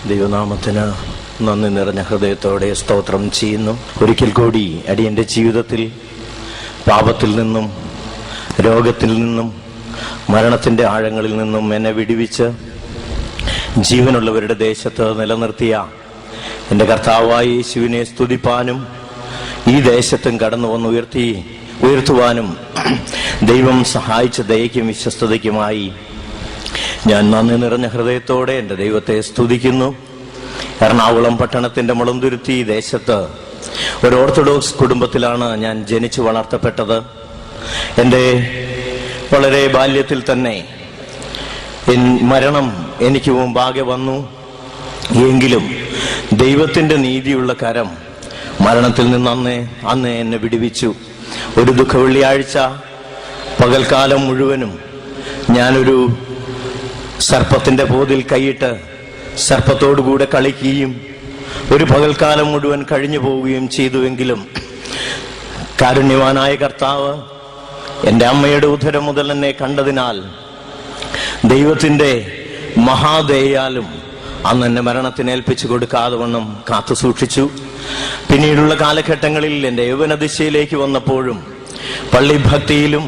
ദൈവനാമത്തിന് നന്ദി നിറഞ്ഞ ഹൃദയത്തോടെ സ്തോത്രം ചെയ്യുന്നു. ഒരിക്കൽ കൂടി അടിയൻ്റെ ജീവിതത്തിൽ പാപത്തിൽ നിന്നും, രോഗത്തിൽ നിന്നും, മരണത്തിൻ്റെ ആഴങ്ങളിൽ നിന്നും എന്നെ വിടുവിച്ച് ജീവനുള്ളവരുടെ ദേശത്ത് നിലനിർത്തിയ എൻ്റെ കർത്താവായ യേശുവിനെ സ്തുതിപ്പാനും ഈ ദേശത്തും കടന്നു വന്ന് ഉയർത്തുവാനും ദൈവം സഹായിച്ച ദയയ്ക്കും വിശ്വസ്തതയ്ക്കുമായി ഞാൻ നന്ദി നിറഞ്ഞ ഹൃദയത്തോടെ എൻ്റെ ദൈവത്തെ സ്തുതിക്കുന്നു. എറണാകുളം പട്ടണത്തിൻ്റെ മുളന്തുരുത്തി ദേശത്ത് ഒരു ഓർത്തഡോക്സ് കുടുംബത്തിലാണ് ഞാൻ ജനിച്ചു വളർത്തപ്പെട്ടത്. എൻ്റെ വളരെ ബാല്യത്തിൽ തന്നെ മരണം എനിക്ക് മുമ്പാകെ വന്നു. എങ്കിലും ദൈവത്തിൻ്റെ നീതിയുള്ള കരം മരണത്തിൽ നിന്ന് അന്ന് എന്നെ വിടുവിച്ചു. ഒരു ദുഃഖ വെള്ളിയാഴ്ച പകൽക്കാലം മുഴുവനും ഞാനൊരു സർപ്പത്തിൻ്റെ പോതിൽ കൈയിട്ട് സർപ്പത്തോടുകൂടെ കളിക്കുകയും ഒരു പകൽക്കാലം മുഴുവൻ കഴിഞ്ഞു പോവുകയും ചെയ്തുവെങ്കിലും കാരുണ്യവാനായ കർത്താവ് എൻ്റെ അമ്മയുടെ ഉദരം മുതൽ എന്നെ കണ്ടതിനാൽ ദൈവത്തിൻ്റെ മഹാദയാലും അന്ന് എന്നെ മരണത്തിന് ഏൽപ്പിച്ചു കൊടുക്കാതെ വണ്ണം കാത്തു സൂക്ഷിച്ചു. പിന്നീടുള്ള കാലഘട്ടങ്ങളിൽ എൻ്റെ യൗവനദിശയിലേക്ക് വന്നപ്പോഴും പള്ളിഭക്തിയിലും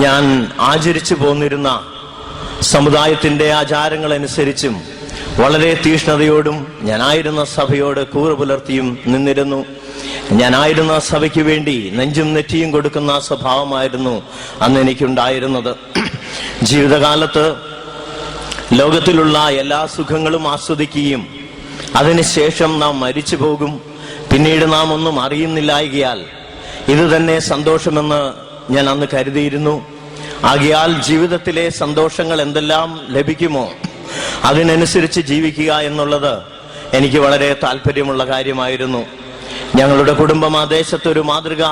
ഞാൻ ആചരിച്ചു പോന്നിരുന്ന സമുദായത്തിൻ്റെ ആചാരങ്ങളനുസരിച്ചും വളരെ തീഷ്ണതയോടും ഞാനായിരുന്ന സഭയോട് കൂറ് പുലർത്തിയും നിന്നിരുന്നു. ഞാനായിരുന്ന സഭയ്ക്ക് വേണ്ടി നെഞ്ചും നെറ്റിയും കൊടുക്കുന്ന സ്വഭാവമായിരുന്നു അന്ന് എനിക്കുണ്ടായിരുന്നത്. ജീവിതകാലത്ത് ലോകത്തിലുള്ള എല്ലാ സുഖങ്ങളും ആസ്വദിക്കുകയും അതിനുശേഷം നാം മരിച്ചു പോകും, പിന്നീട് നാം ഒന്നും അറിയുന്നില്ലായകയാൽ ഇത് തന്നെ സന്തോഷമെന്ന് ഞാൻ അന്ന് കരുതിയിരുന്നു. ആകയാൽ ജീവിതത്തിലെ സന്തോഷങ്ങൾ എന്തെല്ലാം ലഭിക്കുമോ അതിനനുസരിച്ച് ജീവിക്കുക എന്നുള്ളത് എനിക്ക് വളരെ താല്പര്യമുള്ള കാര്യമായിരുന്നു. ഞങ്ങളുടെ കുടുംബം ആ ദേശത്തൊരു മാതൃകാ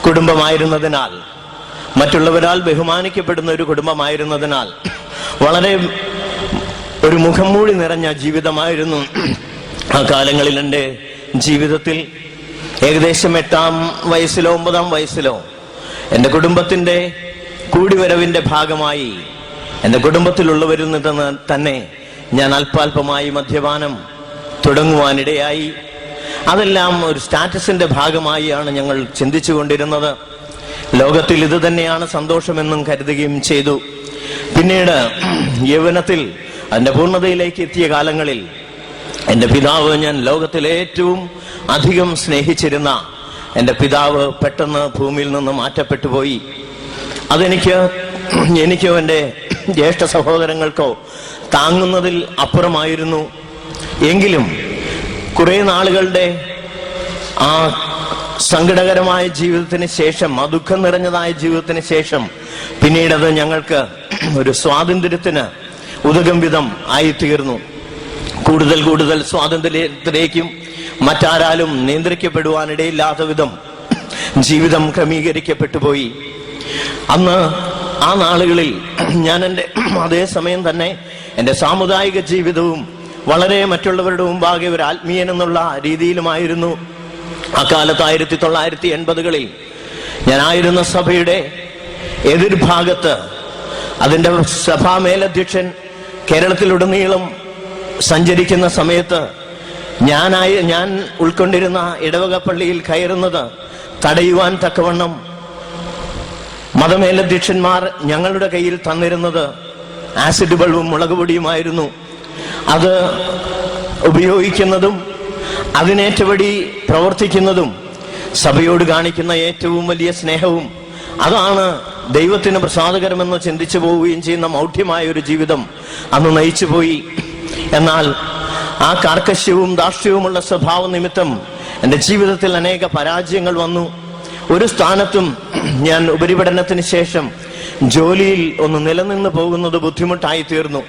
കുടുംബമായിരുന്നതിനാൽ, മറ്റുള്ളവരാൽ ബഹുമാനിക്കപ്പെടുന്ന ഒരു കുടുംബമായിരുന്നതിനാൽ വളരെ ഒരു മുഖം മൂടി നിറഞ്ഞ ജീവിതമായിരുന്നു ആ കാലങ്ങളിൽ. എൻ്റെ ജീവിതത്തിൽ ഏകദേശം 8-ാം വയസ്സിലോ 9-ാം വയസ്സിലോ എൻ്റെ കുടുംബത്തിൻ്റെ കൂടിവരവിൻ്റെ ഭാഗമായി എൻ്റെ കുടുംബത്തിലുള്ളവരിൽ നിന്ന് തന്നെ ഞാൻ അല്പാൽപമായി മദ്യപാനം തുടങ്ങുവാനിടയായി. അതെല്ലാം ഒരു സ്റ്റാറ്റസിൻ്റെ ഭാഗമായാണ് ഞങ്ങൾ ചിന്തിച്ചു കൊണ്ടിരുന്നത്. ലോകത്തിൽ ഇത് തന്നെയാണ് സന്തോഷമെന്നും കരുതുകയും ചെയ്തു. പിന്നീട് യൗവനത്തിൽ അതിൻ്റെ പൂർണ്ണതയിലേക്ക് എത്തിയ കാലങ്ങളിൽ എൻ്റെ പിതാവ്, ഞാൻ ലോകത്തിലെ ഏറ്റവും അധികം സ്നേഹിച്ചിരുന്ന എൻ്റെ പിതാവ് പെട്ടെന്ന് ഭൂമിയിൽ നിന്ന് മാറ്റപ്പെട്ടു പോയി. എനിക്കോ എൻ്റെ ജ്യേഷ്ഠ സഹോദരങ്ങൾക്കോ താങ്ങുന്നതിൽ അപ്പുറമായിരുന്നു. എങ്കിലും കുറേ നാളുകളുടെ ആ സങ്കടകരമായ ജീവിതത്തിന് ശേഷം, ആ ദുഃഖം നിറഞ്ഞതായ ജീവിതത്തിന് ശേഷം പിന്നീടത് ഞങ്ങൾക്ക് ഒരു സ്വാതന്ത്ര്യത്തിന് ഉതകും വിധം ആയിത്തീർന്നു. കൂടുതൽ കൂടുതൽ സ്വാതന്ത്ര്യത്തിലേക്കും മറ്റാരാലും നിയന്ത്രിക്കപ്പെടുവാനിടയില്ലാത്ത വിധം ജീവിതം ക്രമീകരിക്കപ്പെട്ടു പോയി. അന്ന് ആ നാളുകളിൽ ഞാൻ എൻ്റെ അതേസമയം തന്നെ എൻ്റെ സാമുദായിക ജീവിതവും വളരെ മറ്റുള്ളവരുടെ മുമ്പാകെ ഒരു ആത്മീയൻ എന്നുള്ള രീതിയിലുമായിരുന്നു. അക്കാലത്ത് 1980-കളിൽ ഞാനായിരുന്ന സഭയുടെ എതിർഭാഗത്ത് അതിൻ്റെ സഭാ മേലധ്യക്ഷൻ കേരളത്തിലുടനീളം സഞ്ചരിക്കുന്ന സമയത്ത് ഞാൻ ഉൾക്കൊണ്ടിരുന്ന ഇടവക പള്ളിയിൽ കയറുന്നത് തടയുവാൻ തക്കവണ്ണം മതമേലധ്യക്ഷന്മാർ ഞങ്ങളുടെ കയ്യിൽ തന്നിരുന്നത് ആസിഡ് ബൾബും മുളക് പൊടിയുമായിരുന്നു. അത് ഉപയോഗിക്കുന്നതും അതിനേറ്റപടി പ്രവർത്തിക്കുന്നതും സഭയോട് കാണിക്കുന്ന ഏറ്റവും വലിയ സ്നേഹവും അതാണ് ദൈവത്തിന് പ്രസാദകരമെന്ന് ചിന്തിച്ചു പോവുകയും ചെയ്യുന്ന മൗഢ്യമായ ഒരു ജീവിതം അന്ന് നയിച്ചു പോയി. എന്നാൽ ആ കാർക്കശ്യവും ധാർഷ്ട്യവുമുള്ള സ്വഭാവ നിമിത്തം എൻ്റെ ജീവിതത്തിൽ അനേക പരാജയങ്ങൾ വന്നു. ഒരു സ്ഥാനത്തും ഞാൻ ഉപരിപഠനത്തിന് ശേഷം ജോലിയിൽ ഒന്ന് നിലനിന്ന് പോകുന്നത് ബുദ്ധിമുട്ടായി തീർന്നു.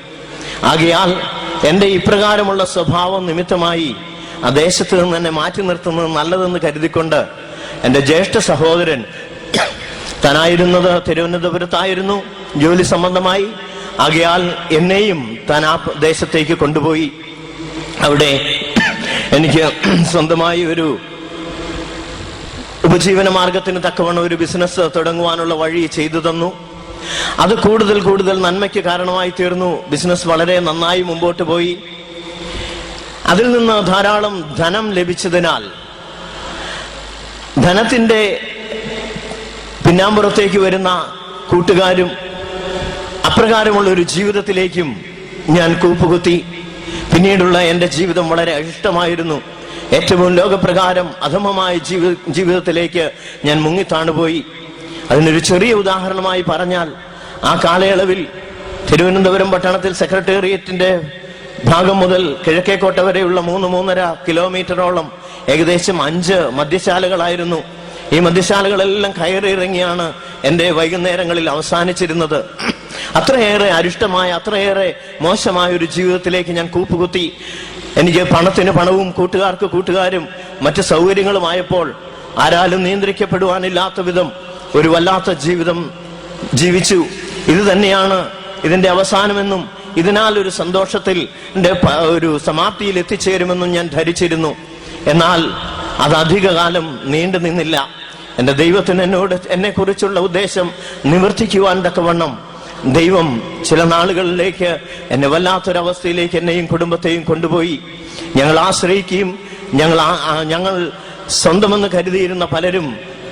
ആകയാൽ എൻ്റെ ഇപ്രകാരമുള്ള സ്വഭാവം നിമിത്തമായി ആ ദേശത്ത് നിന്ന് എന്നെ മാറ്റി നിർത്തുന്നത് നല്ലതെന്ന് കരുതിക്കൊണ്ട് എൻ്റെ ജ്യേഷ്ഠ സഹോദരൻ, താനായിരുന്നത് തിരുവനന്തപുരത്തായിരുന്നു ജോലി സംബന്ധമായി, ആകയാൽ എന്നെയും താൻ ആ ദേശത്തേക്ക് കൊണ്ടുപോയി. അവിടെ എനിക്ക് സ്വന്തമായി ഒരു ഉപജീവന മാർഗത്തിന് തക്കവണ്ണം ഒരു ബിസിനസ് തുടങ്ങുവാനുള്ള വഴി ചെയ്തു തന്നു. അത് കൂടുതൽ കൂടുതൽ നന്മയ്ക്ക് കാരണമായി തീർന്നു. ബിസിനസ് വളരെ നന്നായി മുമ്പോട്ട് പോയി. അതിൽ നിന്ന് ധാരാളം ധനം ലഭിച്ചതിനാൽ ധനത്തിന്റെ പിന്നാമ്പുറത്തേക്ക് വരുന്ന കൂട്ടുകാരും അപ്രകാരമുള്ള ഒരു ജീവിതത്തിലേക്കും ഞാൻ കൂപ്പുകുത്തി. പിന്നീടുള്ള എൻ്റെ ജീവിതം വളരെ അരിഷ്ടമായിരുന്നു. ഏറ്റവും ലോകപ്രകാരം അധമമായ ജീവിതത്തിലേക്ക് ഞാൻ മുങ്ങിത്താണുപോയി. അതിനൊരു ചെറിയ ഉദാഹരണമായി പറഞ്ഞാൽ, ആ കാലയളവിൽ തിരുവനന്തപുരം പട്ടണത്തിൽ സെക്രട്ടേറിയറ്റിന്റെ ഭാഗം മുതൽ കിഴക്കേക്കോട്ട വരെയുള്ള 3-3.5 കിലോമീറ്ററോളം ഏകദേശം 5 മദ്യശാലകളായിരുന്നു. ഈ മദ്യശാലകളെല്ലാം കയറിയിറങ്ങിയാണ് എൻ്റെ വൈകുന്നേരങ്ങളിൽ അവസാനിച്ചിരുന്നത്. അത്രയേറെ അരിഷ്ടമായ, അത്രയേറെ മോശമായ ഒരു ജീവിതത്തിലേക്ക് ഞാൻ കൂപ്പുകുത്തി. എനിക്ക് പണത്തിന് പണവും കൂട്ടുകാർക്ക് കൂട്ടുകാരും മറ്റ് സൗകര്യങ്ങളുമായപ്പോൾ ആരാലും നിയന്ത്രിക്കപ്പെടുവാനില്ലാത്ത വിധം ഒരു വല്ലാത്ത ജീവിതം ജീവിച്ചു. ഇത് തന്നെയാണ് ഇതിന്റെ അവസാനമെന്നും ഇതിനാൽ ഒരു സന്തോഷത്തിൽ ഒരു സമാപ്തിയിൽ എത്തിച്ചേരുമെന്നും ഞാൻ ധരിച്ചിരുന്നു. എന്നാൽ അത് അധികകാലം നീണ്ടു നിന്നില്ല. എൻ്റെ ദൈവത്തിന് എന്നെ കുറിച്ചുള്ള ഉദ്ദേശം നിവർത്തിക്കുവാൻ തക്കവണ്ണം ദൈവം ചില നാളുകളിലേക്ക് എന്നെ വല്ലാത്തൊരവസ്ഥയിലേക്ക് എന്നെയും കുടുംബത്തെയും കൊണ്ടുപോയി. ഞങ്ങൾ ആശ്രയിക്കുകയും ഞങ്ങൾ സ്വന്തമെന്ന് കരുതിയിരുന്ന പലരും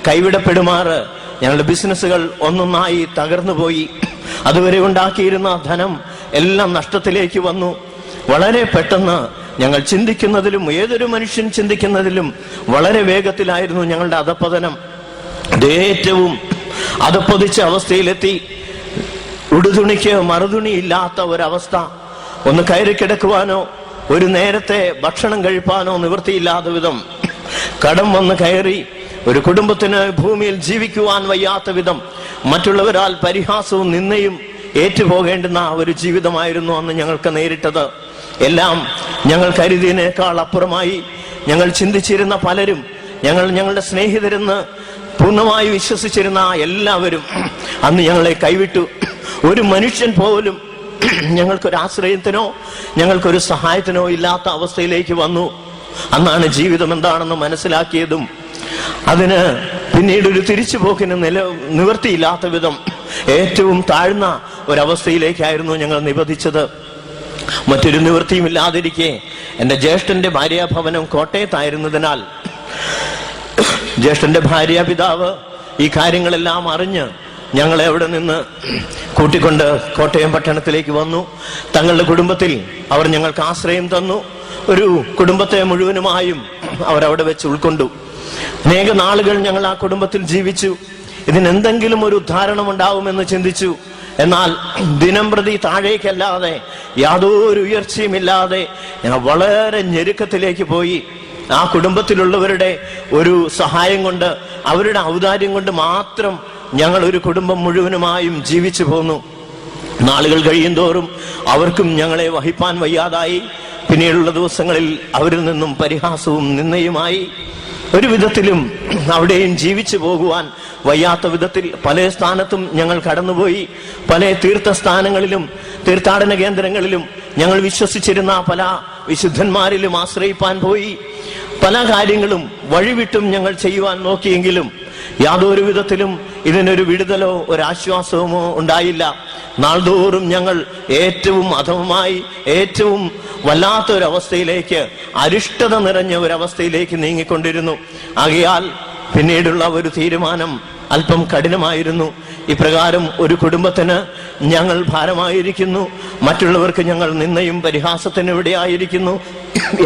കൈവിടപ്പെടുമാറ് ഞങ്ങളുടെ ബിസിനസ്സുകൾ ഒന്നൊന്നായി തകർന്നുപോയി. അതുവരെ ഉണ്ടാക്കിയിരുന്ന ധനം എല്ലാം നഷ്ടത്തിലേക്ക് വന്നു. വളരെ പെട്ടെന്ന് ഞങ്ങൾ ചിന്തിക്കുന്നതിലും ഏതൊരു മനുഷ്യൻ ചിന്തിക്കുന്നതിലും വളരെ വേഗത്തിലായിരുന്നു ഞങ്ങളുടെ അധപ്പതനം. ഏറ്റവും അധപ്പതിച്ച അവസ്ഥയിലെത്തി. ഉടുതുണിക്ക് മറുതുണി ഇല്ലാത്ത ഒരവസ്ഥ. ഒന്ന് കയറി കിടക്കുവാനോ ഒരു നേരത്തെ ഭക്ഷണം കഴിപ്പാനോ നിവൃത്തിയില്ലാത്ത വിധം കടം വന്ന് കയറി ഒരു കുടുംബത്തിന് ഭൂമിയിൽ ജീവിക്കുവാൻ വയ്യാത്ത വിധം മറ്റുള്ളവരാൽ പരിഹാസവും നിന്നയും ഏറ്റുപോകേണ്ടുന്ന ഒരു ജീവിതമായിരുന്നു അന്ന് ഞങ്ങൾക്ക് നേരിട്ടത്. എല്ലാം ഞങ്ങൾ കരുതിയതിനേക്കാൾ അപ്പുറമായി. ഞങ്ങൾ ചിന്തിച്ചിരുന്ന പലരും, ഞങ്ങളുടെ സ്നേഹിതരെന്ന് പൂർണ്ണമായി വിശ്വസിച്ചിരുന്ന എല്ലാവരും അന്ന് ഞങ്ങളെ കൈവിട്ടു. ഒരു മനുഷ്യൻ പോലും ഞങ്ങൾക്കൊരു ആശ്രയത്തിനോ ഞങ്ങൾക്കൊരു സഹായത്തിനോ ഇല്ലാത്ത അവസ്ഥയിലേക്ക് വന്നു. അന്നാണ് ജീവിതം എന്താണെന്ന് മനസ്സിലാക്കിയതും അതിന് പിന്നീട് ഒരു തിരിച്ചുപോക്കിന് നിവൃത്തിയില്ലാത്ത വിധം ഏറ്റവും താഴ്ന്ന ഒരവസ്ഥയിലേക്കായിരുന്നു ഞങ്ങൾ നിബന്ധിച്ചത്. മറ്റൊരു നിവൃത്തിയും ഇല്ലാതിരിക്കെ എൻ്റെ ജ്യേഷ്ഠന്റെ ഭാര്യാഭവനം കോട്ടയത്തായിരുന്നതിനാൽ ജ്യേഷ്ഠന്റെ ഭാര്യാപിതാവ് ഈ കാര്യങ്ങളെല്ലാം അറിഞ്ഞ് ഞങ്ങളെ അവിടെ നിന്ന് കൂട്ടിക്കൊണ്ട് കോട്ടയം പട്ടണത്തിലേക്ക് വന്നു. തങ്ങളുടെ കുടുംബത്തിൽ അവർ ഞങ്ങൾക്ക് ആശ്രയം തന്നു. ഒരു കുടുംബത്തെ മുഴുവനുമായും അവരവിടെ വെച്ച് ഉൾക്കൊണ്ടു. അനേക നാളുകൾ ഞങ്ങൾ ആ കുടുംബത്തിൽ ജീവിച്ചു. ഇതിനെന്തെങ്കിലും ഒരു ഉദ്ധാരണം ഉണ്ടാവുമെന്ന് ചിന്തിച്ചു. എന്നാൽ ദിനം പ്രതി താഴേക്കല്ലാതെ യാതൊരു ഉയർച്ചയുമില്ലാതെ ഞങ്ങൾ വളരെ ഞെരുക്കത്തിലേക്ക് പോയി. ആ കുടുംബത്തിലുള്ളവരുടെ ഒരു സഹായം കൊണ്ട്, അവരുടെ ഔദാര്യം കൊണ്ട് മാത്രം ഞങ്ങൾ ഒരു കുടുംബം മുഴുവനുമായും ജീവിച്ചു പോന്നു. നാളുകൾ കഴിയും തോറും അവർക്കും ഞങ്ങളെ വഹിപ്പാൻ വയ്യാതായി. പിന്നീടുള്ള ദിവസങ്ങളിൽ അവരിൽ നിന്നും പരിഹാസവും നിന്നയുമായി. ഒരു വിധത്തിലും അവിടെയും ജീവിച്ചു പോകുവാൻ വയ്യാത്ത വിധത്തിൽ പല സ്ഥാനത്തും ഞങ്ങൾ കടന്നുപോയി. പല തീർത്ഥസ്ഥാനങ്ങളിലും തീർത്ഥാടന കേന്ദ്രങ്ങളിലും ഞങ്ങൾ വിശ്വസിച്ചിരുന്ന പല വിശുദ്ധന്മാരിലും ആശ്രയിപ്പാൻ പോയി. പല കാര്യങ്ങളും വഴിവിട്ടും ഞങ്ങൾ ചെയ്യുവാൻ നോക്കിയെങ്കിലും യാതൊരു വിധത്തിലും ഇതിനൊരു വിടുതലോ ഒരാശ്വാസവുമോ ഉണ്ടായില്ല. നാൾതോറും ഞങ്ങൾ ഏറ്റവും അധമമായി, ഏറ്റവും വല്ലാത്തൊരവസ്ഥയിലേക്ക്, അരിഷ്ടത നിറഞ്ഞ ഒരവസ്ഥയിലേക്ക് നീങ്ങിക്കൊണ്ടിരുന്നു. ആകയാൽ പിന്നീടുള്ള ഒരു തീരുമാനം അല്പം കഠിനമായിരുന്നു. ഇപ്രകാരം ഒരു കുടുംബത്തിന് ഞങ്ങൾ ഭാരമായിരിക്കുന്നു, മറ്റുള്ളവർക്ക് ഞങ്ങൾ നിന്നയും പരിഹാസത്തിന് ഇവിടെയായിരിക്കുന്നു.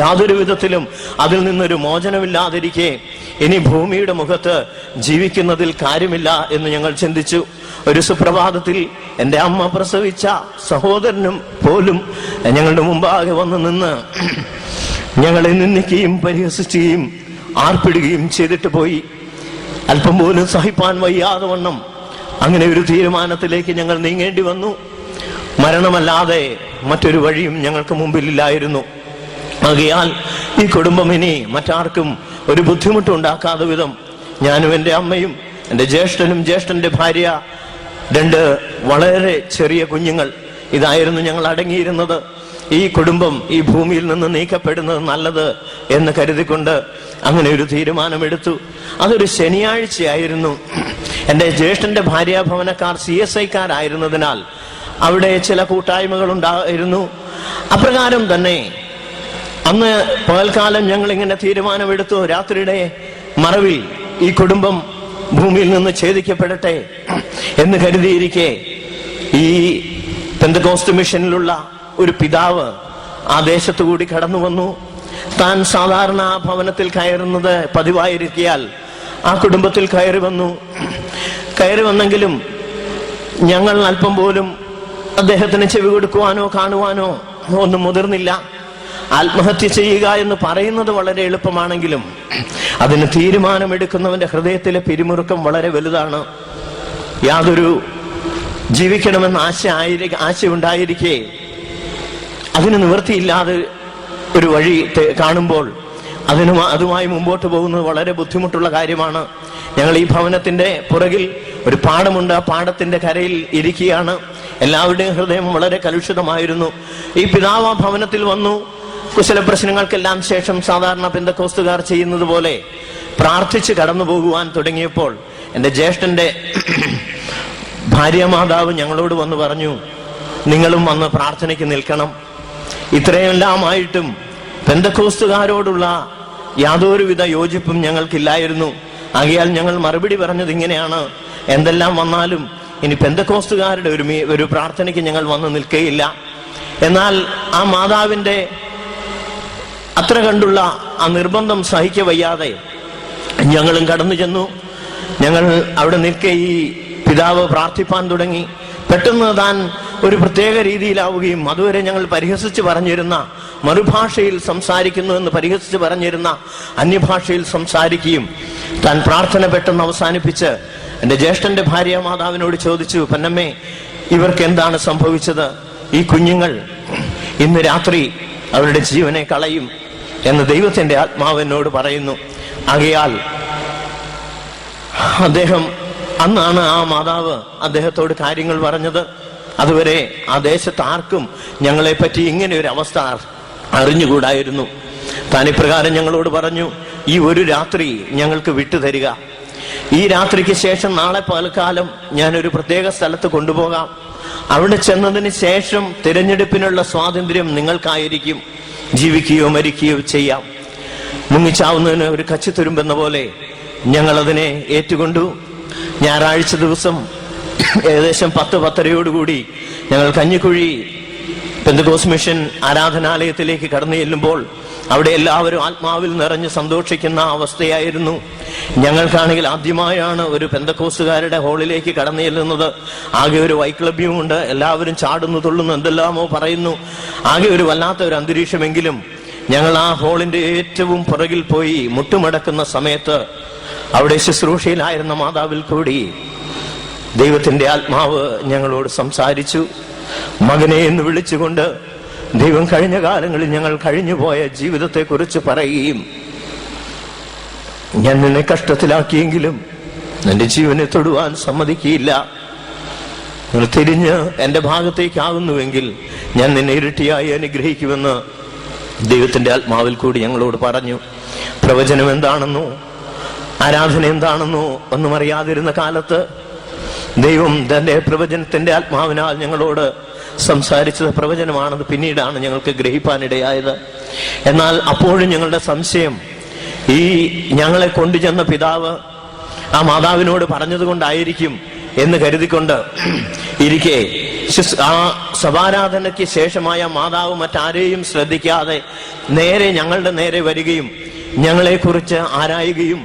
യാതൊരു വിധത്തിലും അതിൽ നിന്നൊരു മോചനമില്ലാതിരിക്കെ ഇനി ഭൂമിയുടെ മുഖത്ത് ജീവിക്കുന്നതിൽ കാര്യമില്ല എന്ന് ഞങ്ങൾ ചിന്തിച്ചു. ഒരു സുപ്രഭാതത്തിൽ എൻ്റെ അമ്മ പ്രസവിച്ച സഹോദരനും പോലും ഞങ്ങളുടെ മുമ്പാകെ വന്ന് നിന്ന് ഞങ്ങളെ നിന്ദിക്കുകയും പരിഹസിക്കുകയും ആർപ്പിടുകയും ചെയ്തിട്ട് പോയി. അല്പം പോലും സഹിപ്പാൻ വയ്യാതെ വണ്ണം അങ്ങനെ ഒരു തീരുമാനത്തിലേക്ക് ഞങ്ങൾ നീങ്ങേണ്ടി വന്നു. മരണമല്ലാതെ മറ്റൊരു വഴിയും ഞങ്ങൾക്ക് മുമ്പിലില്ലായിരുന്നു. ആകയാൽ ഈ കുടുംബം ഇനി മറ്റാർക്കും ഒരു ബുദ്ധിമുട്ടുണ്ടാക്കാതെ വിധം ഞാനും എൻ്റെ അമ്മയും എൻ്റെ ജ്യേഷ്ഠനും ജ്യേഷ്ഠന്റെ ഭാര്യ, 2 വളരെ ചെറിയ കുഞ്ഞുങ്ങൾ, ഇതായിരുന്നു ഞങ്ങൾ അടങ്ങിയിരുന്നത്. ഈ കുടുംബം ഈ ഭൂമിയിൽ നിന്ന് നീക്കപ്പെടുന്നത് നല്ലത് എന്ന് കരുതിക്കൊണ്ട് അങ്ങനെ ഒരു തീരുമാനമെടുത്തു. അതൊരു ശനിയാഴ്ചയായിരുന്നു. എൻ്റെ ജ്യേഷ്ഠന്റെ ഭാര്യാഭവനക്കാർ CSIക്കാരായിരുന്നതിനാൽ അവിടെ ചില കൂട്ടായ്മകൾ ഉണ്ടായിരുന്നു. അപ്രകാരം തന്നെ അന്ന് പകൽക്കാലം ഞങ്ങൾ ഇങ്ങനെ തീരുമാനമെടുത്തു, രാത്രിയുടെ മറവിൽ ഈ കുടുംബം ഭൂമിയിൽ നിന്ന് ഛേദിക്കപ്പെടട്ടെ എന്ന് കരുതിയിരിക്കെ ഈ പെന്തക്കോസ്ത് മിഷനിലുള്ള ഒരു പിതാവ് ആ ദേശത്തു കൂടി കടന്നു വന്നു. താൻ സാധാരണ ആ ഭവനത്തിൽ കയറുന്നത് പതിവായിരിക്കാൽ ആ കുടുംബത്തിൽ കയറി വന്നെങ്കിലും ഞങ്ങൾ അല്പം പോലും അദ്ദേഹത്തിന് ചെവി കൊടുക്കുവാനോ കാണുവാനോ ഒന്നും മുതിർന്നില്ല. ആത്മഹത്യ ചെയ്യുക എന്ന് പറയുന്നത് വളരെ എളുപ്പമാണെങ്കിലും അതിന് തീരുമാനമെടുക്കുന്നവന്റെ ഹൃദയത്തിലെ പിരിമുറുക്കം വളരെ വലുതാണ്. യാതൊരു ജീവിക്കണമെന്ന ആശ ഉണ്ടായിരിക്കെ അതിന് നിവൃത്തിയില്ലാതെ ഒരു വഴി കാണുമ്പോൾ അതുമായി മുമ്പോട്ട് പോകുന്നത് വളരെ ബുദ്ധിമുട്ടുള്ള കാര്യമാണ്. ഞങ്ങൾ ഈ ഭവനത്തിന്റെ പുറകിൽ ഒരു പാടമുണ്ട്. ആ പാടത്തിന്റെ കരയിൽ ഇരിക്കുകയാണ്. എല്ലാവരുടെയും ഹൃദയം വളരെ കലുഷിതമായിരുന്നു. ഈ പിതാവ് ആ ഭവനത്തിൽ വന്നു. കുശല പ്രശ്നങ്ങൾക്കെല്ലാം ശേഷം സാധാരണ പെന്തക്കോസ്തുകാർ ചെയ്യുന്നത് പോലെ പ്രാർത്ഥിച്ച് കടന്നു പോകുവാൻ തുടങ്ങിയപ്പോൾ എൻ്റെ ജ്യേഷ്ഠന്റെ ഭാര്യാമാതാവ് ഞങ്ങളോട് വന്ന് പറഞ്ഞു, നിങ്ങളും വന്ന് പ്രാർത്ഥനയ്ക്ക് നിൽക്കണം. ഇത്രയെല്ലാമായിട്ടും പെന്തക്കോസ്തുകാരോടുള്ള യാതൊരുവിധ യോജിപ്പും ഞങ്ങൾക്കില്ലായിരുന്നു. ആകയാൽ ഞങ്ങൾ മറുപടി പറഞ്ഞത് ഇങ്ങനെയാണ്, എന്തെല്ലാം വന്നാലും ഇനി പെന്തക്കോസ്തുകാരുടെ ഒരു പ്രാർത്ഥനയ്ക്ക് ഞങ്ങൾ വന്ന് നിൽക്കുകയില്ല. എന്നാൽ ആ മാതാവിന്റെ അത്ര കണ്ടുള്ള ആ നിർബന്ധം സഹിക്കവയ്യാതെ ഞങ്ങളും കടന്നു ചെന്നു. ഞങ്ങൾ അവിടെ നിൽക്കെ ഈ പിതാവ് പ്രാർത്ഥിപ്പാൻ തുടങ്ങി. പെട്ടെന്ന് താൻ ഒരു പ്രത്യേക രീതിയിലാവുകയും അതുവരെ ഞങ്ങൾ പരിഹസിച്ച് പറഞ്ഞിരുന്ന മറുഭാഷയിൽ സംസാരിക്കുന്നു എന്ന് പരിഹസിച്ച് പറഞ്ഞിരുന്ന അന്യഭാഷയിൽ സംസാരിക്കുകയും താൻ പ്രാർത്ഥന പെട്ടെന്ന് അവസാനിപ്പിച്ച് എൻ്റെ ജ്യേഷ്ഠന്റെ ഭാര്യ മാതാവിനോട് ചോദിച്ചു, പൊന്നമ്മേ, ഇവർക്ക് എന്താണ് സംഭവിച്ചത്? ഈ കുഞ്ഞുങ്ങൾ ഇന്ന് രാത്രി അവരുടെ ജീവനെ കളയും എന്ന് ദൈവത്തിന്റെ ആത്മാവ് എന്നോട് പറയുന്നു. ആകയാൽ അന്നാണ് ആ മാതാവ് അദ്ദേഹത്തോട് കാര്യങ്ങൾ പറഞ്ഞത്. അതുവരെ ആ ദേശത്ത് ആർക്കും ഞങ്ങളെ പറ്റി ഇങ്ങനെ ഒരു അവസ്ഥ അറിഞ്ഞുകൂടായിരുന്നു. താൻ ഇപ്രകാരം ഞങ്ങളോട് പറഞ്ഞു, ഈ ഒരു രാത്രി ഞങ്ങൾക്ക് വിട്ടുതരിക. ഈ രാത്രിക്ക് ശേഷം നാളെ പകൽക്കാലം ഞാനൊരു പ്രത്യേക സ്ഥലത്ത് കൊണ്ടുപോകാം. അവിടെ ചെന്നതിന് ശേഷം തിരഞ്ഞെടുപ്പിനുള്ള സ്വാതന്ത്ര്യം നിങ്ങൾക്കായിരിക്കും. ജീവിക്കുകയോ മരിക്കുകയോ ചെയ്യാം. മുങ്ങിച്ചാവുന്നതിന് ഒരു കച്ചിത്തുരുമ്പെന്ന പോലെ ഞങ്ങളതിനെ ഏറ്റുകൊണ്ടു. ഞായറാഴ്ച ദിവസം ഏകദേശം 10-10:30 ഞങ്ങൾ കഞ്ഞിക്കുഴി പെന്തക്കോസ്ത് മിഷൻ ആരാധനാലയത്തിലേക്ക് കടന്നു ചെല്ലുമ്പോൾ അവിടെ എല്ലാവരും ആത്മാവിൽ നിറഞ്ഞ് സന്തോഷിക്കുന്ന അവസ്ഥയായിരുന്നു. ഞങ്ങൾക്കാണെങ്കിൽ ആദ്യമായാണ് ഒരു പെന്തക്കോസ്തുകാരുടെ ഹോളിലേക്ക് കടന്നു ചെല്ലുന്നത്. ആകെ ഒരു വൈക്ലഭ്യമുണ്ട്. എല്ലാവരും ചാടുന്നു, തുള്ളുന്നു, എന്തെല്ലാമോ പറയുന്നു. ആകെ ഒരു വല്ലാത്ത ഒരു അന്തരീക്ഷമെങ്കിലും ഞങ്ങൾ ആ ഹോളിന്റെ ഏറ്റവും പുറകിൽ പോയി മുട്ടുമടക്കുന്ന സമയത്ത് അവിടെ ശുശ്രൂഷയിലായിരുന്ന മാതാവിൽ കൂടി ദൈവത്തിന്റെ ആത്മാവ് ഞങ്ങളോട് സംസാരിച്ചു. മകനെ എന്ന് വിളിച്ചുകൊണ്ട് ദൈവം കഴിഞ്ഞ കാലങ്ങളിൽ ഞങ്ങൾ കഴിഞ്ഞുപോയ ജീവിതത്തെ കുറിച്ച് പറയുകയും, ഞാൻ നിന്നെ കഷ്ടത്തിലാക്കിയെങ്കിലും നിന്റെ ജീവനെ തൊടുവാൻ സമ്മതിക്കില്ല. നിങ്ങൾ തിരിഞ്ഞ് എന്റെ ഭാഗത്തേക്കാകുന്നുവെങ്കിൽ ഞാൻ നിന്നെ ഇരട്ടിയായി അനുഗ്രഹിക്കുമെന്ന് ദൈവത്തിന്റെ ആത്മാവിൽ കൂടി ഞങ്ങളോട് പറഞ്ഞു. പ്രവചനം എന്താണെന്നോ ആരാധന എന്താണെന്നോ ഒന്നും അറിയാതിരുന്ന കാലത്ത് ദൈവം തന്റെ പ്രവചനത്തിന്റെ ആത്മാവിനാൽ ഞങ്ങളോട് സംസാരിച്ചത് പ്രവചനമാണെന്ന് പിന്നീടാണ് ഞങ്ങൾക്ക് ഗ്രഹിപ്പാനിടയായത്. എന്നാൽ അപ്പോഴും ഞങ്ങളുടെ സംശയം ഈ ഞങ്ങളെ കൊണ്ടുചെന്ന പിതാവ് ആ മാതാവിനോട് പറഞ്ഞത് കൊണ്ടായിരിക്കും എന്ന് കരുതിക്കൊണ്ട് ഇരിക്കെ ആ സഭാരാധനയ്ക്ക് ശേഷമായ മാതാവ് മറ്റാരെയും ശ്രദ്ധിക്കാതെ നേരെ ഞങ്ങളുടെ നേരെ വരികയും ഞങ്ങളെക്കുറിച്ച് ആരായുകയും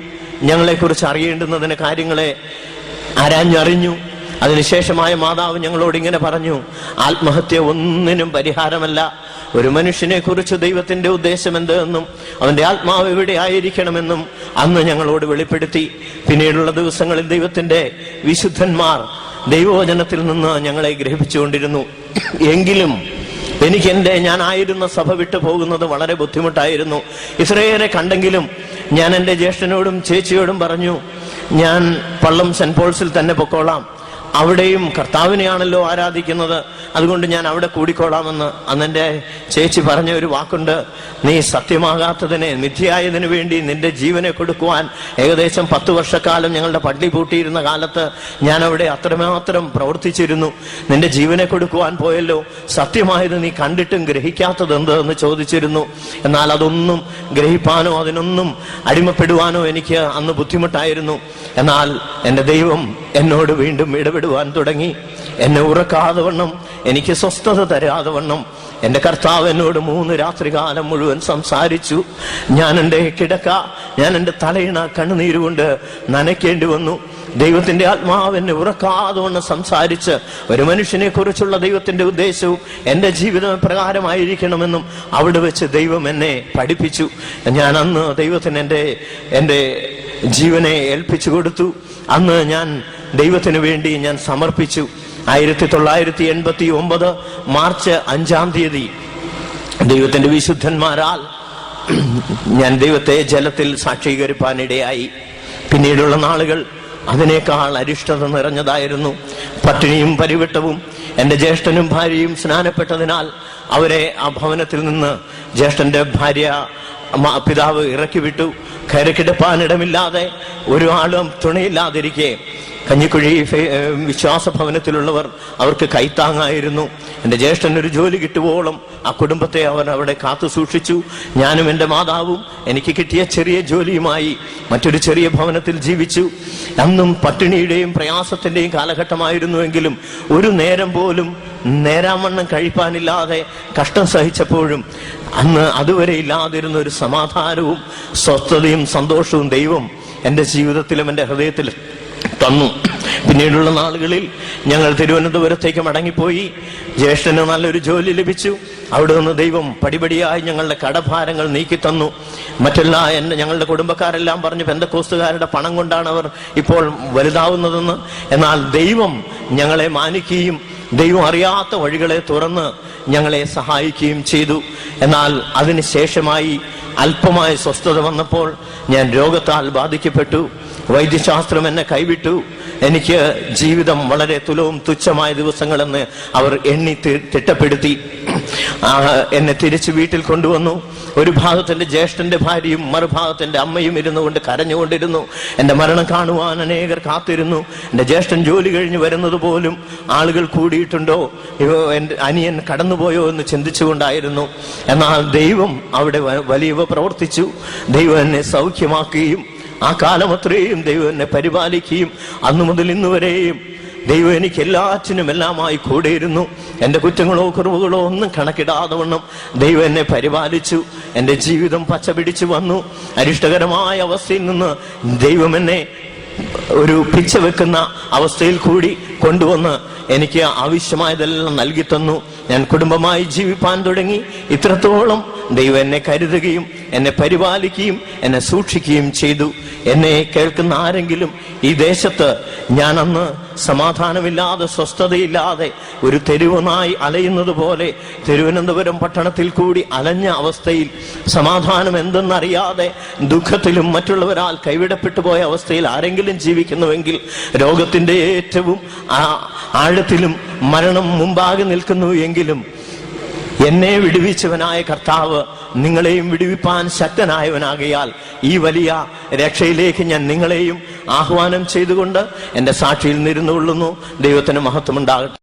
ഞങ്ങളെക്കുറിച്ച് അറിയേണ്ടുന്നതിന് കാര്യങ്ങളെ ആരാഞ്ഞറിഞ്ഞു. അതിനുശേഷമായ മാതാവ് ഞങ്ങളോട് ഇങ്ങനെ പറഞ്ഞു, ആത്മഹത്യ ഒന്നിനും പരിഹാരമല്ല. ഒരു മനുഷ്യനെ കുറിച്ച് ദൈവത്തിന്റെ ഉദ്ദേശം എന്തെന്നും അവന്റെ ആത്മാവ് എവിടെ ആയിരിക്കണമെന്നും അന്ന് ഞങ്ങളോട് വെളിപ്പെടുത്തി. പിന്നീടുള്ള ദിവസങ്ങളിൽ ദൈവത്തിന്റെ വിശുദ്ധന്മാർ ദൈവവചനത്തിൽ നിന്ന് ഞങ്ങളെ ഗ്രഹിപ്പിച്ചുകൊണ്ടിരുന്നു. എങ്കിലും ഞാനായിരുന്ന സഭ വിട്ടു പോകുന്നത് വളരെ ബുദ്ധിമുട്ടായിരുന്നു. ഇത്രയേറെ കണ്ടെങ്കിലും ഞാൻ എൻ്റെ ജ്യേഷ്ഠനോടും ചേച്ചിയോടും പറഞ്ഞു, ഞാൻ പള്ളം സെന്റ് പോൾസിൽ തന്നെ പൊക്കോളാം. അവിടെയും കർത്താവിനെയാണല്ലോ ആരാധിക്കുന്നത്, അതുകൊണ്ട് ഞാൻ അവിടെ കൂടിക്കോളാമെന്ന് അന്നെൻ്റെ ചേച്ചി പറഞ്ഞ ഒരു വാക്കുണ്ട്. നീ സത്യമാകാത്തതിനെ, മിഥ്യയായതിനു വേണ്ടി നിന്റെ ജീവനെ കൊടുക്കുവാൻ ഏകദേശം 10 വർഷക്കാലം ഞങ്ങളുടെ പള്ളി പൂട്ടിയിരുന്ന കാലത്ത് ഞാൻ അവിടെ അത്രമാത്രം പ്രവർത്തിച്ചിരുന്നു. നിന്റെ ജീവനെ കൊടുക്കുവാൻ പോയല്ലോ, സത്യമായത് നീ കണ്ടിട്ടും ഗ്രഹിക്കാത്തത് എന്തെന്ന് ചോദിച്ചിരുന്നു. എന്നാൽ അതൊന്നും ഗ്രഹിപ്പാനോ അതിനൊന്നും അടിമപ്പെടുവാനോ എനിക്ക് അന്ന് ബുദ്ധിമുട്ടായിരുന്നു. എന്നാൽ എൻ്റെ ദൈവം എന്നോട് വീണ്ടും ഇടപെടുവാൻ തുടങ്ങി. എന്നെ ഉറക്കാതെ വണ്ണം, എനിക്ക് സ്വസ്ഥത തരാതെ വണ്ണം എൻ്റെ കർത്താവ് എന്നോട് 3 രാത്രികാലം മുഴുവൻ സംസാരിച്ചു. ഞാൻ എൻ്റെ തലയിണ കണ്ണുനീരുകൊണ്ട് നനയ്ക്കേണ്ടി വന്നു. ദൈവത്തിന്റെ ആത്മാവ് എന്നെ ഉറക്കാതെ വണ്ണം സംസാരിച്ച് ഒരു മനുഷ്യനെ കുറിച്ചുള്ള ദൈവത്തിന്റെ ഉദ്ദേശവും എൻ്റെ ജീവിതം പ്രകാരമായിരിക്കണമെന്നും അവിടെ വെച്ച് ദൈവം എന്നെ പഠിപ്പിച്ചു. ഞാൻ അന്ന് ദൈവത്തിന് എൻ്റെ ജീവനെ ഏൽപ്പിച്ചു കൊടുത്തു. അന്ന് ഞാൻ ദൈവത്തിന് വേണ്ടി ഞാൻ സമർപ്പിച്ചു. 1989 മാർച്ച് 5-ാം തീയതി ദൈവത്തിന്റെ വിശുദ്ധന്മാരാൽ ഞാൻ ദൈവത്തെ ജലത്തിൽ സാക്ഷീകരിപ്പാനിടയായി. പിന്നീടുള്ള നാളുകൾ അതിനേക്കാൾ അരിഷ്ടത നിറഞ്ഞതായിരുന്നു. പട്ടിണിയും പരിവട്ടവും. എൻ്റെ ജ്യേഷ്ഠനും ഭാര്യയും സ്നാനപ്പെട്ടതിനാൽ അവരെ ആ ഭവനത്തിൽ നിന്ന് ജ്യേഷ്ഠന്റെ പിതാവ് ഇറക്കി വിട്ടു. കയറിക്കിടപ്പാനിടമില്ലാതെ ഒരു ആളും തുണയില്ലാതിരിക്കെ കഞ്ഞിക്കുഴി വിശ്വാസ ഭവനത്തിലുള്ളവർ അവർക്ക് കൈത്താങ്ങായിരുന്നു. എൻ്റെ ജ്യേഷ്ഠൻ ഒരു ജോലി കിട്ടുവോളം ആ കുടുംബത്തെ അവർ അവിടെ കാത്തു സൂക്ഷിച്ചു. ഞാനും എൻ്റെ മാതാവും എനിക്ക് കിട്ടിയ ചെറിയ ജോലിയുമായി മറ്റൊരു ചെറിയ ഭവനത്തിൽ ജീവിച്ചു. അന്നും പട്ടിണിയുടെയും പ്രയാസത്തിന്റെയും കാലഘട്ടമായിരുന്നുവെങ്കിലും ഒരു നേരം പോലും നേരാവണ്ണം കഴിപ്പാനില്ലാതെ കഷ്ടം സഹിച്ചപ്പോഴും അന്ന് അതുവരെ ഇല്ലാതിരുന്ന ഒരു സമാധാനവും സ്വസ്ഥതയും സന്തോഷവും ദൈവം എൻ്റെ ജീവിതത്തിലും എൻ്റെ ഹൃദയത്തിലും തന്നു. പിന്നീടുള്ള നാളുകളിൽ ഞങ്ങൾ തിരുവനന്തപുരത്തേക്ക് മടങ്ങിപ്പോയി. ജ്യേഷ്ഠന് നല്ലൊരു ജോലി ലഭിച്ചു. അവിടെ നിന്ന് ദൈവം പടിപടിയായി ഞങ്ങളുടെ കടഭാരങ്ങൾ നീക്കി തന്നു. ഞങ്ങളുടെ കുടുംബക്കാരെല്ലാം പറഞ്ഞു പെന്തക്കോസ്തുകാരുടെ പണം കൊണ്ടാണ് അവർ ഇപ്പോൾ വലുതാവുന്നതെന്ന്. എന്നാൽ ദൈവം ഞങ്ങളെ മാനിക്കുകയും ദൈവം അറിയാത്ത വഴികളെ തുറന്ന് ഞങ്ങളെ സഹായിക്കുകയും ചെയ്തു. എന്നാൽ അതിനുശേഷമായി അല്പമായ സ്വസ്ഥത വന്നപ്പോൾ ഞാൻ രോഗത്താൽ ബാധിക്കപ്പെട്ടു. വൈദ്യശാസ്ത്രം എന്നെ കൈവിട്ടു. എനിക്ക് ജീവിതം വളരെ തുച്ഛമായ ദിവസങ്ങളെന്ന് അവർ എണ്ണി തിട്ടപ്പെടുത്തി. എന്നെ തിരിച്ച് വീട്ടിൽ കൊണ്ടുവന്നു. ഒരു ഭാഗത്ത് എൻ്റെ ജ്യേഷ്ഠന്റെ ഭാര്യയും മറുഭാഗത്ത് എൻ്റെ അമ്മയും ഇരുന്നു കൊണ്ട് കരഞ്ഞുകൊണ്ടിരുന്നു. എൻ്റെ മരണം കാണുവാൻ അനേകർ കാത്തിരുന്നു. എൻ്റെ ജ്യേഷ്ഠൻ ജോലി കഴിഞ്ഞ് വരുന്നത് പോലും ആളുകൾ കൂടിയിട്ടുണ്ടോ, എൻ്റെ അനിയൻ കടന്നുപോയോ എന്ന് ചിന്തിച്ചുകൊണ്ടായിരുന്നു. എന്നാൽ ദൈവം അവിടെ വലിയവ പ്രവർത്തിച്ചു. ദൈവം എന്നെ സൗഖ്യമാക്കുകയും ആ കാലം അത്രയും ദൈവം എന്നെ പരിപാലിക്കുകയും അന്നു മുതൽ ഇന്ന് വരെയും ദൈവം എനിക്ക് എല്ലാറ്റിനും എല്ലാമായി കൂടെയിരുന്നു. എൻ്റെ കുറ്റങ്ങളോ കുറവുകളോ ഒന്നും കണക്കിടാതെ വണ്ണം ദൈവം എന്നെ പരിപാലിച്ചു. എൻ്റെ ജീവിതം പച്ച പിടിച്ചു വന്നു. അരിഷ്ടകരമായ അവസ്ഥയിൽ നിന്ന് ദൈവം എന്നെ ഒരു പിച്ച വെക്കുന്ന അവസ്ഥയിൽ കൂടി കൊണ്ടുവന്ന് എനിക്ക് ആവശ്യമായതെല്ലാം നൽകി തന്നു. ഞാൻ കുടുംബമായി ജീവിപ്പാൻ തുടങ്ങി. ഇത്രത്തോളം ദൈവം എന്നെ കരുതുകയും എന്നെ പരിപാലിക്കുകയും എന്നെ സൂക്ഷിക്കുകയും ചെയ്തു. എന്നെ കേൾക്കുന്ന ആരെങ്കിലും ഈ ദേശത്ത് ഞാൻ അന്ന് സമാധാനമില്ലാതെ സ്വസ്ഥതയില്ലാതെ ഒരു തെരുവനായി അലയുന്നത് പോലെ തിരുവനന്തപുരം പട്ടണത്തിൽ കൂടി അലഞ്ഞ അവസ്ഥയിൽ സമാധാനം എന്തെന്നറിയാതെ ദുഃഖത്തിലും മറ്റുള്ളവരാൽ കൈവിടപ്പെട്ടു പോയ അവസ്ഥയിൽ ആരെങ്കിലും ജീവിക്കുന്നുവെങ്കിൽ രോഗത്തിന്റെ ഏറ്റവും ആഴത്തിലും മരണം മുമ്പാകെ നിൽക്കുന്നു എങ്കിലും എന്നെ വിടുവിച്ചവനായ കർത്താവ് നിങ്ങളെയും വിടുവിപ്പാൻ ശക്തനായവനാകയാൽ ഈ വലിയ രക്ഷയിലേക്ക് ഞാൻ നിങ്ങളെയും ആഹ്വാനം ചെയ്തുകൊണ്ട് എൻ്റെ സാക്ഷിയിൽ നിരുന്നുകൊള്ളുന്നു. ദൈവത്തിന് മഹത്വമുണ്ടാകട്ടെ.